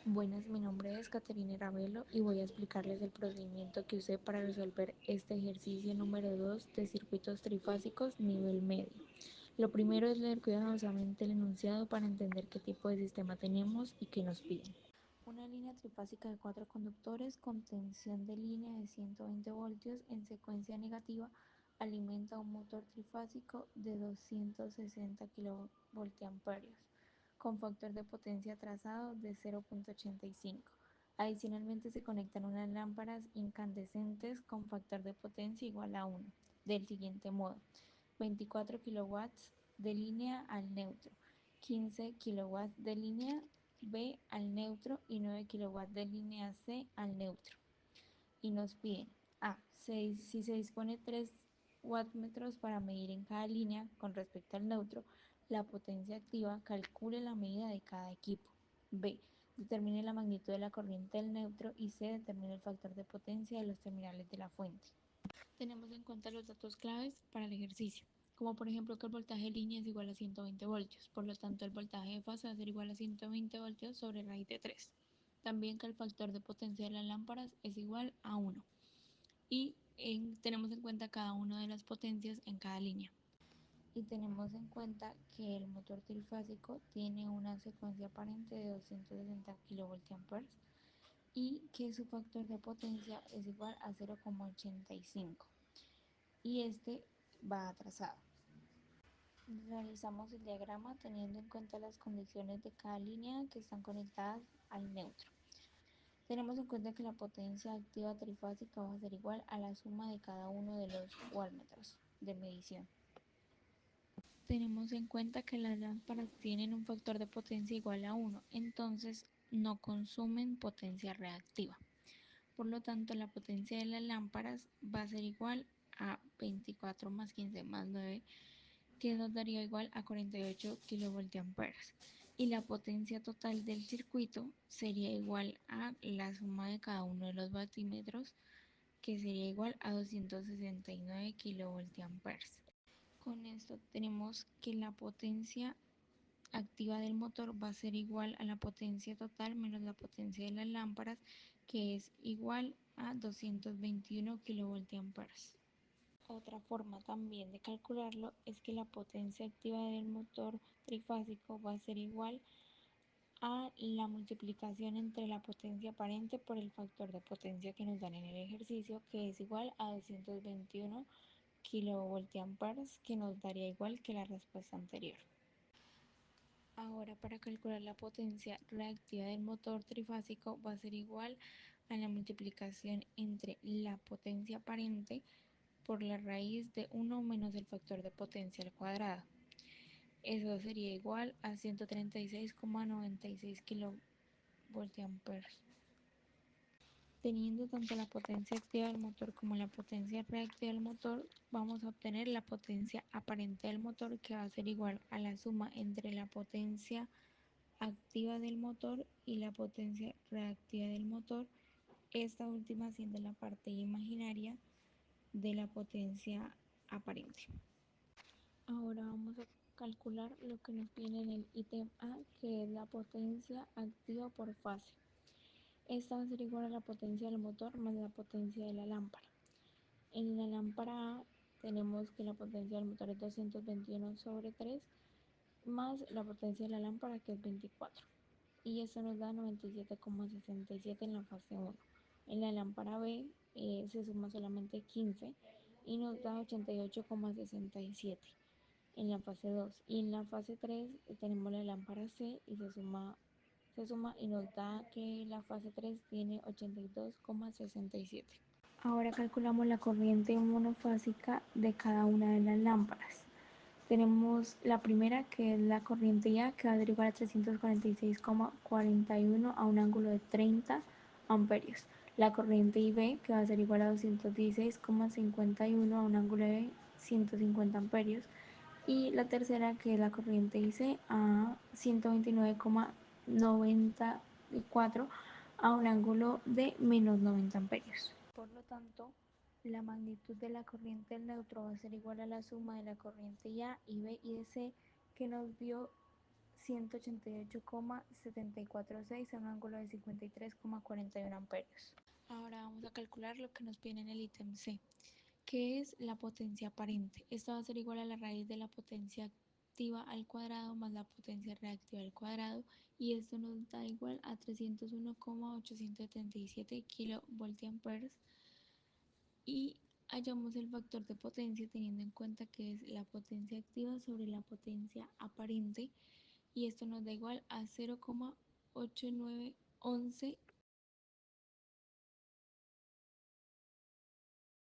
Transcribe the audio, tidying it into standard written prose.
Buenas, mi nombre es Caterina Ravelo y voy a explicarles el procedimiento que usé para resolver este ejercicio número 2 de circuitos trifásicos nivel medio. Lo primero es leer cuidadosamente el enunciado para entender qué tipo de sistema tenemos y qué nos piden. Una línea trifásica de 4 conductores con tensión de línea de 120 voltios en secuencia negativa alimenta un motor trifásico de 260 kilovoltiamperios con factor de potencia trazado de 0.85. Adicionalmente se conectan unas lámparas incandescentes con factor de potencia igual a 1, del siguiente modo: 24 kilowatts de línea al neutro, 15 kilowatts de línea B al neutro y 9 kilowatts de línea C al neutro. Y nos piden si se dispone 3 wattmetros para medir en cada línea con respecto al neutro la potencia activa, calcule la medida de cada equipo. B. Determine la magnitud de la corriente del neutro y C. Determine el factor de potencia de los terminales de la fuente. Tenemos en cuenta los datos claves para el ejercicio, como por ejemplo que el voltaje de línea es igual a 120 voltios, por lo tanto el voltaje de fase va a ser igual a 120 voltios sobre raíz de 3. También que el factor de potencia de las lámparas es igual a 1 y tenemos en cuenta cada una de las potencias en cada línea. Y tenemos en cuenta que el motor trifásico tiene una secuencia aparente de 260 kilovoltiamperes y que su factor de potencia es igual a 0,85 y este va atrasado. Realizamos el diagrama teniendo en cuenta las condiciones de cada línea que están conectadas al neutro. Tenemos en cuenta que la potencia activa trifásica va a ser igual a la suma de cada uno de los wallmetros de medición. Tenemos en cuenta que las lámparas tienen un factor de potencia igual a 1, entonces no consumen potencia reactiva. Por lo tanto, la potencia de las lámparas va a ser igual a 24 más 15 más 9, que nos daría igual a 48 kilovoltiamperes. Y la potencia total del circuito sería igual a la suma de cada uno de los vatímetros, que sería igual a 269 kilovoltiamperes. Con esto tenemos que la potencia activa del motor va a ser igual a la potencia total menos la potencia de las lámparas, que es igual a 221 kilovoltiamperes. Otra forma también de calcularlo es que la potencia activa del motor trifásico va a ser igual a la multiplicación entre la potencia aparente por el factor de potencia que nos dan en el ejercicio, que es igual a 221 kilovoltiamperes, que nos daría igual que la respuesta anterior. Ahora, para calcular la potencia reactiva del motor trifásico va a ser igual a la multiplicación entre la potencia aparente por la raíz de 1 menos el factor de potencia al cuadrado. Eso sería igual a 136,96 kilovoltiamperes. Teniendo tanto la potencia activa del motor como la potencia reactiva del motor, vamos a obtener la potencia aparente del motor, que va a ser igual a la suma entre la potencia activa del motor y la potencia reactiva del motor, esta última siendo la parte imaginaria de la potencia aparente. Ahora vamos a calcular lo que nos viene en el ítem A, que es la potencia activa por fase. Esta va a ser igual a la potencia del motor más la potencia de la lámpara. En la lámpara A tenemos que la potencia del motor es 221 sobre 3 más la potencia de la lámpara, que es 24. Y esto nos da 97,67 en la fase 1. En la lámpara B se suma solamente 15 y nos da 88,67 en la fase 2. Y en la fase 3 tenemos la lámpara C y se suma y nos da que la fase 3 tiene 82,67. Ahora calculamos la corriente monofásica de cada una de las lámparas. Tenemos la primera, que es la corriente A, que va a ser igual a 346,41 a un ángulo de 30 amperios. La corriente IB, que va a ser igual a 216,51 a un ángulo de 150 amperios. Y la tercera, que es la corriente IC, a 129,94 a un ángulo de menos 90 amperios. Por lo tanto, la magnitud de la corriente del neutro va a ser igual a la suma de la corriente A y B y de C, que nos dio 188,746 a un ángulo de 53,41 amperios. Ahora vamos a calcular lo que nos pide en el ítem C, que es la potencia aparente. Esta va a ser igual a la raíz de la potencia activa al cuadrado más la potencia reactiva al cuadrado, y esto nos da igual a 301,877 kilovoltiamperes, y hallamos el factor de potencia teniendo en cuenta que es la potencia activa sobre la potencia aparente, y esto nos da igual a 0,8911